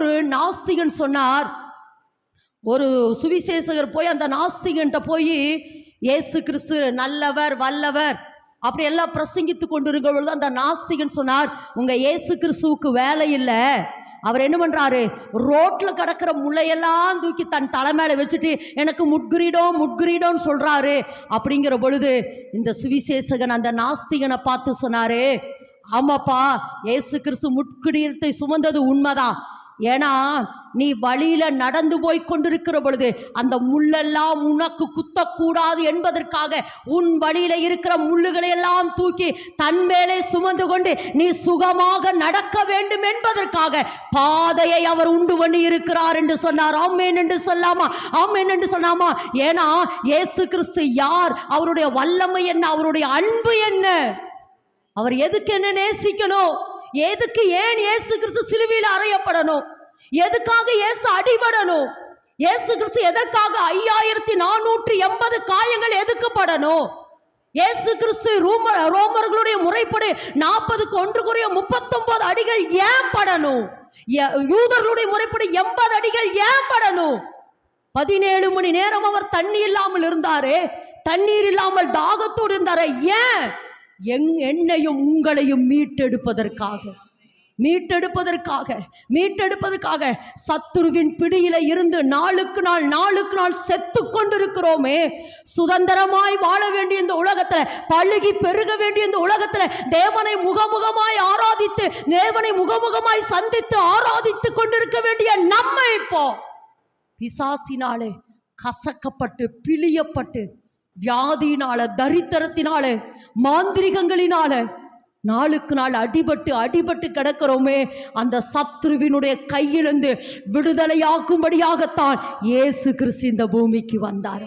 ஒரு நாஸ்திகன் சொன்னார், ஒரு சுவிசேஷகர் போய் அந்த நாஸ்திகன்ட்ட போய் இயேசு கிறிஸ்து நல்லவர் வல்லவர் அப்படி எல்லாம் பிரசங்கித்து கொண்டிருக்கிற பொழுது அந்த நாஸ்திகன் சொன்னார், உங்க இயேசு கிறிஸ்துவுக்கு வேலை இல்லை. அவர் என்ன பண்றாரு, ரோட்ல கிடக்கிற முள்ளையெல்லாம் தூக்கி தன் தலைமையில வச்சுட்டு எனக்கு முட்கிரீடோன்னு சொல்றாரு. அப்படிங்கிற பொழுது இந்த சுவிசேஷகன் அந்த நாஸ்திகனை பார்த்து சொன்னாரு, ஆமாப்பா, இயேசு கிறிஸ்து முட்கிரீடத்தை சுமந்தது உண்மைதான். ஏன்னா நீ வழியில நடந்து போய் கொண்டிருக்கிற பொழுது அந்த முள்ளெல்லாம் உனக்கு குத்தக்கூடாது என்பதற்காக உன் வழியில இருக்கிற முள்ளுகளை எல்லாம் தூக்கி தன் மேலே சுமந்து கொண்டு நீ சுகமாக நடக்க வேண்டும் என்பதற்காக பாதையை அவர் உண்டு பண்ணி இருக்கிறார் என்று சொன்னார். ஆமென் என்று சொல்லாமா? ஆமென் என்று சொல்லாமா? ஏன்னா இயேசு கிறிஸ்து யார், அவருடைய வல்லமை என்ன, அவருடைய அன்பு என்ன, அவர் எதுக்கு என்ன நேசிக்கணும், எதுக்கு ஏன் இயேசு கிறிஸ்து சிலுவையில் அறையப்படணும், எதுக்காக இயேசு அடிபடணும், இயேசு கிறிஸ்து எதற்காக 5480 காயங்கள் எதுக்குப்படணும், இயேசு கிறிஸ்து ரோமர்களுடைய முறைப்படி 40க்கு 1 அடிகள் ஏன் படணும், யூதர்களுடைய முறைப்படி 80 அடிகள் ஏன் படணும், 17 மணி நேரம் அவர் தண்ணி இல்லாமல் இருந்தாரு, தண்ணீர் இல்லாமல் தாகத்தோடு இருந்தாரு. ஏன்? என்னையும் உங்களையும் மீட்டெடுப்பதற்காக சத்துருவின் பிடியில இருந்து நாளுக்கு நாள் செத்து கொண்டிருக்கிறோமே. சுதந்திரமாய் வாழ வேண்டிய இந்த உலகத்துல, பழுகி பெருக வேண்டிய இந்த உலகத்துல தேவனை முகமுகமாய் ஆராதித்து, தேவனை முகமுகமாய் சந்தித்து ஆராதித்து கொண்டிருக்க வேண்டிய நம்ம இப்போ பிசாசினாலே கசக்கப்பட்டு பிழியப்பட்டு வியாதியினால, தரித்திரத்தினால, மாந்திரிகங்களினால நாளுக்கு நாள் அடிபட்டு கிடக்கிறோமே. அந்த சத்ருவினுடைய கையிலிருந்து விடுதலையாக்கும்படியாகத்தான் இயேசு கிறிஸ்து இந்த பூமிக்கு வந்தார்.